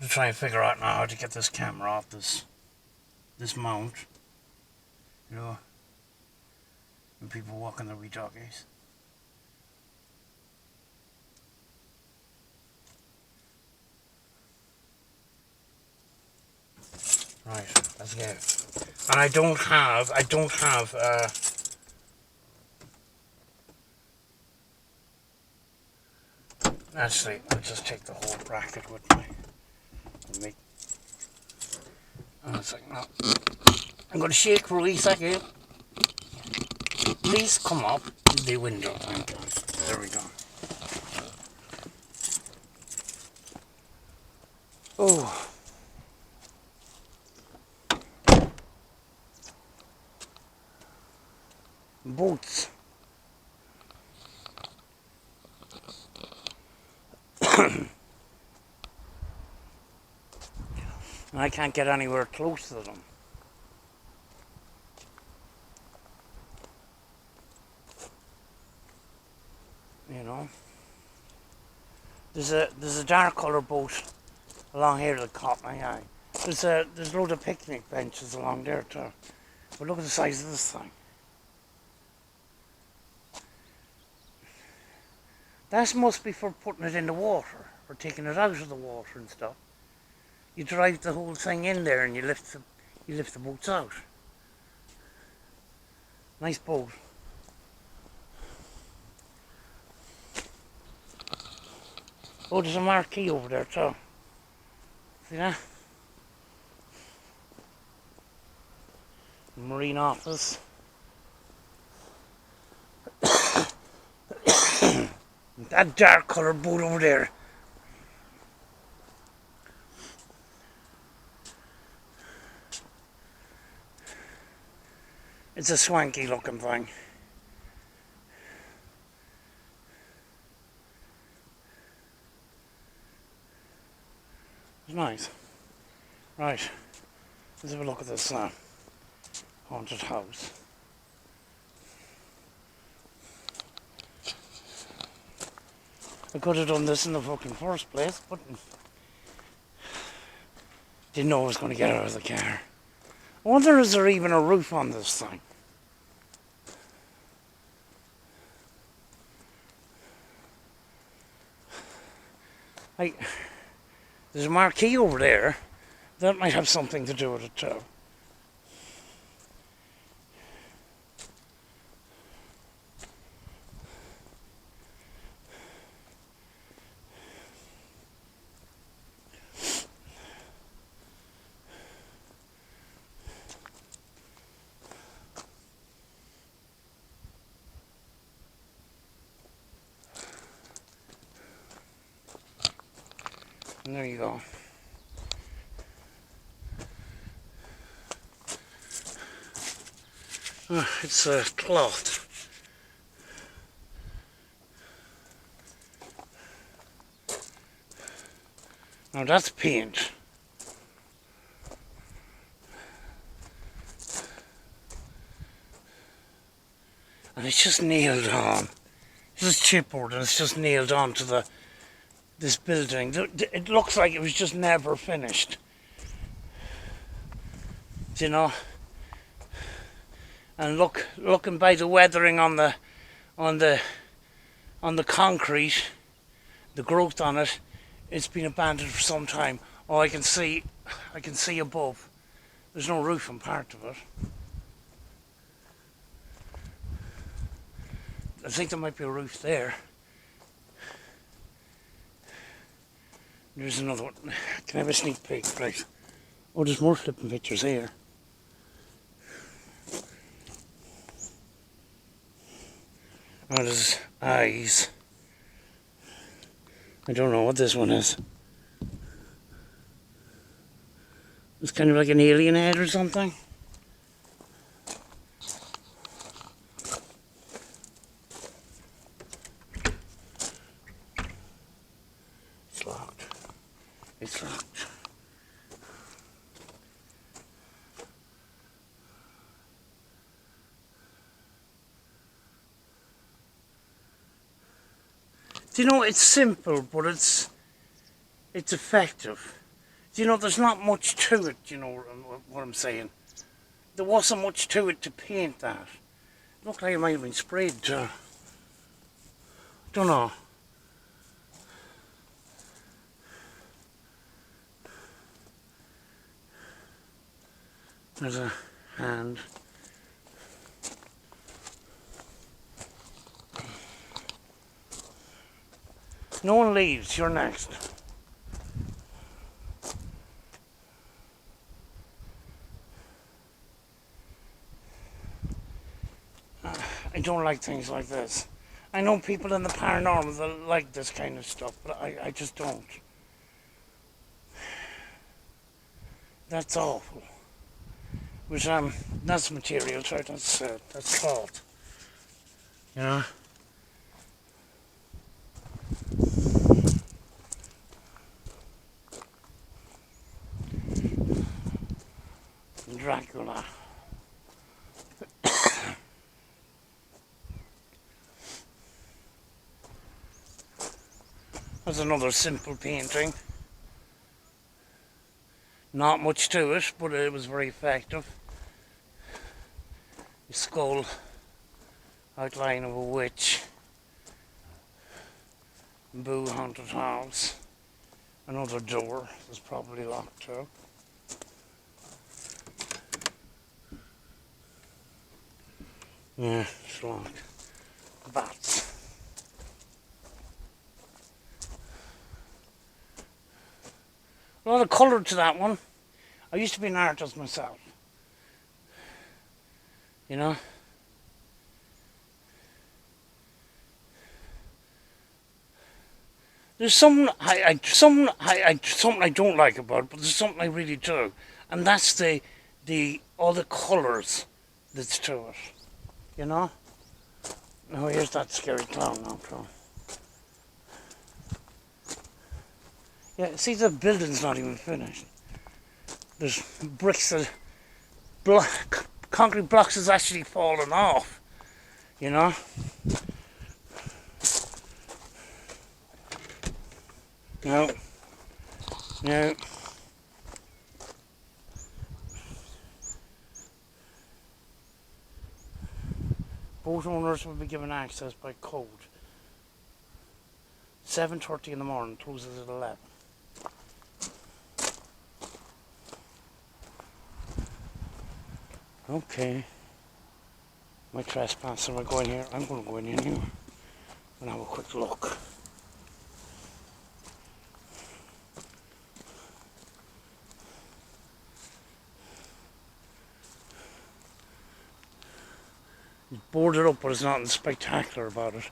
try and figure out now how to get this camera off this mount. You know, when people walking their wee doggies. Right, let's go. And I don't have actually, I'll just take the whole bracket with me. It's like, no. I'm going to shake for a wee second. Please come up the window. There we go. Oh. Boots. I can't get anywhere close to them. You know, there's a dark colour boat along here that caught my eye. There's a load of picnic benches along there too. But look at the size of this thing. That must be for putting it in the water, or taking it out of the water and stuff. You drive the whole thing in there and you lift the boats out. Nice boat. Oh, there's a marquee over there too. See that? Marine office. That dark coloured boat over there. It's a swanky looking thing. It's nice. Right, let's have a look at this now. Haunted house. I could have done this in the fucking first place, but didn't know I was going to get out of the car. I wonder, is there even a roof on this thing? There's a marquee over there. That might have something to do with it too. And there you go. It's a cloth. Now that's paint. And it's just nailed on. It's just chipboard and it's just nailed on to this building. It looks like it was just never finished. You know? And looking by the weathering on the concrete, the growth on it, it's been abandoned for some time. Oh, I can see above. There's no roof on part of it. I think there might be a roof there. There's another one. Can I have a sneak peek, please? Oh, there's more flipping pictures here. Oh, there's eyes. I don't know what this one is. It's kind of like an alien head or something. It's locked. It's locked. Do you know, it's simple, but it's effective. Do you know, there's not much to it, you know what I'm saying? There wasn't much to it to paint that. It looked like it might have been sprayed. Don't know. There's a hand. No one leaves, you're next. I don't like things like this. I know people in the paranormal that like this kind of stuff, but I just don't. That's awful. Which that's material, sorry, that's cloth. You know? Dracula. That's another simple painting. Not much to it, but it was very effective. A skull, outline of a witch, Boo haunted house. Another door that's probably locked too. Yeah, it's locked. Bats. A lot of colour to that one. I used to be an artist myself. You know? There's something something I don't like about it, but there's something I really do. And that's all the colours that's to it. You know? Now here's that scary clown now too. Yeah, see, the building's not even finished. There's bricks that concrete blocks is actually falling off. You know? No. No. Boat owners will be given access by code. 7:30 in the morning, closes at 11. Okay. My trespasser will go in here. I'm going to go in here and have a quick look. It's boarded up, but there's nothing spectacular about it.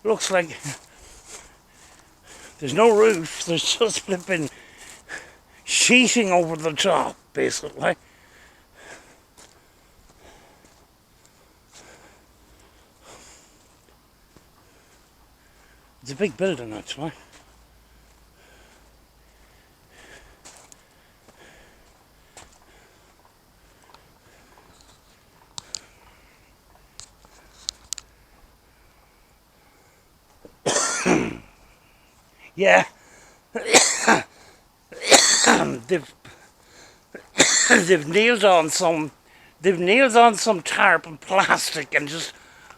looks like there's no roof, there's just flipping sheeting over the top, basically. It's a big building, actually. Yeah. they've nailed on some tarp and plastic and just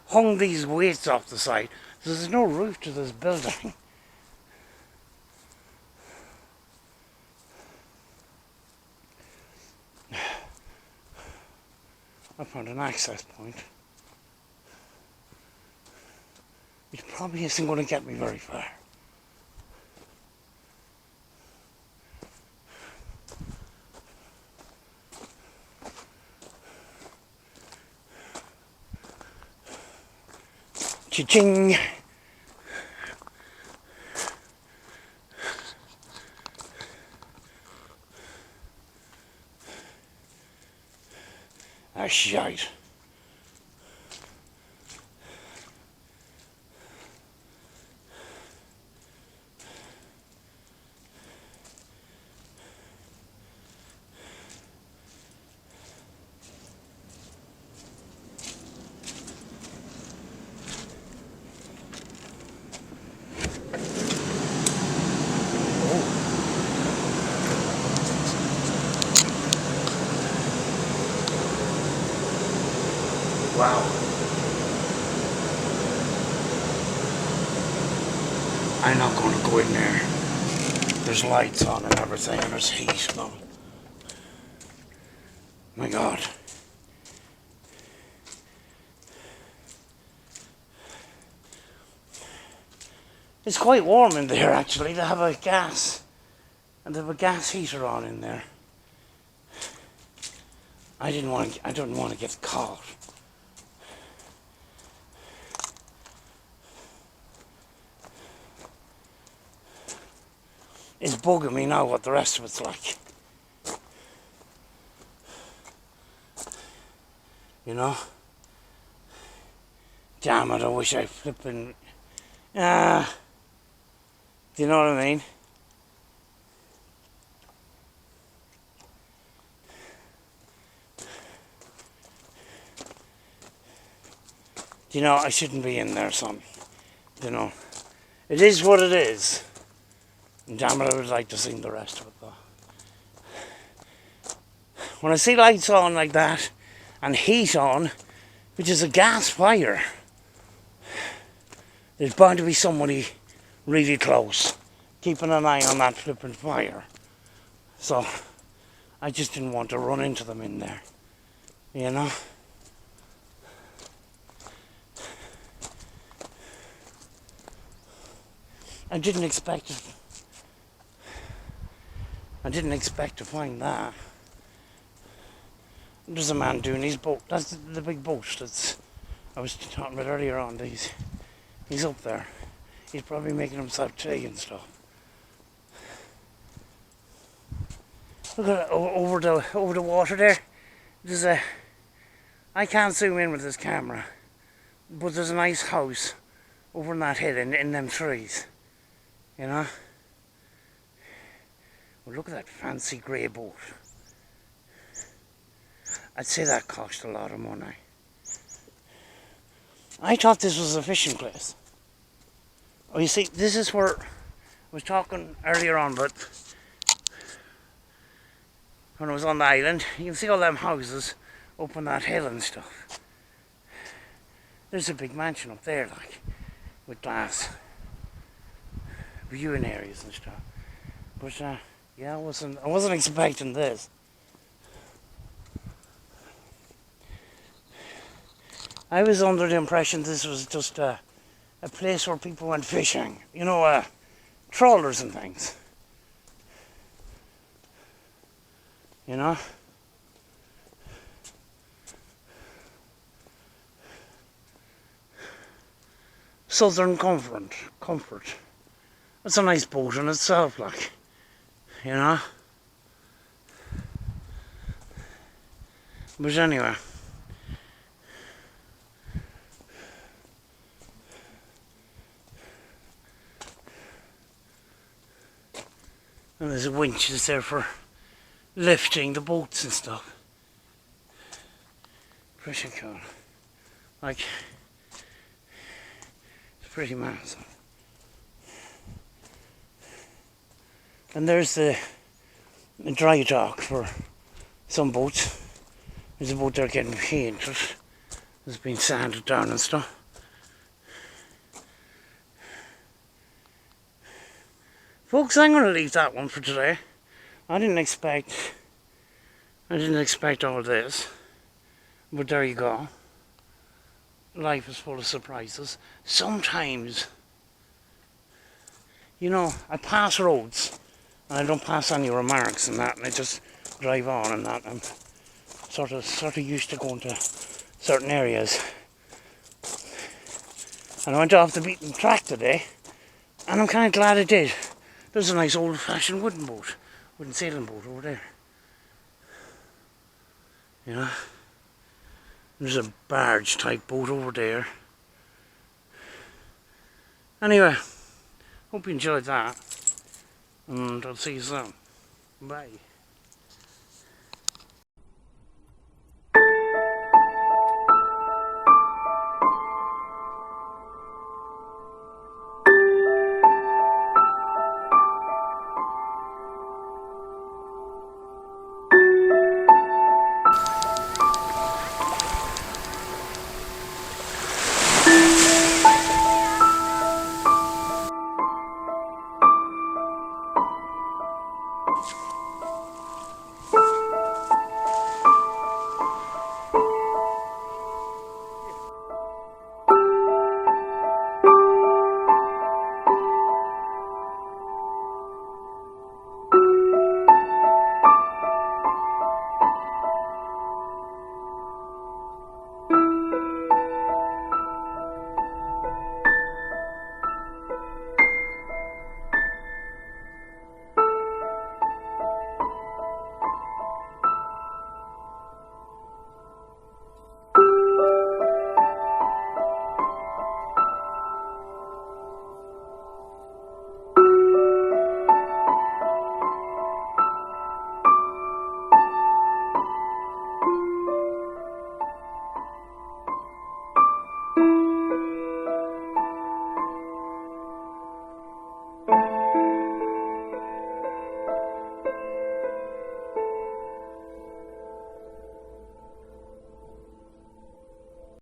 hung these weights off the side. So there's no roof to this building. I found an access point, which probably isn't going to get me very far. Cha-ching! Ah, shite. Wow. I'm not going to go in there. There's lights on and everything, and there's heat on. My God. It's quite warm in there, actually. They have a gas, and they have a gas heater on in there. I don't want to get caught. It's bugging me now what the rest of it's like. You know? Damn it, I wish I flipping... do you know what I mean? Do you know, I shouldn't be in there, son. You know? It is what it is. And damn it, I would like to see the rest of it, though. When I see lights on like that, and heat on, which is a gas fire, there's bound to be somebody really close, keeping an eye on that flipping fire. So, I just didn't want to run into them in there, you know? I didn't expect to find that. There's a man doing his boat. That's the big boat that's I was talking about earlier on. He's up there. He's probably making himself tea and stuff. Look at it, over the water there. There's a... I can't zoom in with this camera, but there's a nice house over in that hill in them trees. You know? Well, look at that fancy grey boat. I'd say that cost a lot of money. I thought this was a fishing place. Oh, you see, this is where I was talking earlier on, but when I was on the island, you can see all them houses up on that hill and stuff. There's a big mansion up there, like, with glass viewing areas and stuff. But yeah, I wasn't expecting this. I was under the impression this was just a place where people went fishing. You know, trawlers and things. You know? Southern Comfort. It's a nice boat in itself, like, you know. But anyway, and there's winches there for lifting the boats and stuff. Pretty cool. Like, it's pretty massive. And there's the dry dock for some boats. There's a boat there getting painted. It's been sanded down and stuff. Folks, I'm going to leave that one for today. I didn't expect all this. But there you go. Life is full of surprises. Sometimes, you know, I pass roads and I don't pass any remarks and that, and I just drive on and that. I'm sort of used to going to certain areas. And I went off the beaten track today, and I'm kind of glad I did. There's a nice old-fashioned wooden sailing boat over there. You know, there's a barge type boat over there. Anyway, hope you enjoyed that, and I'll see you soon. Bye.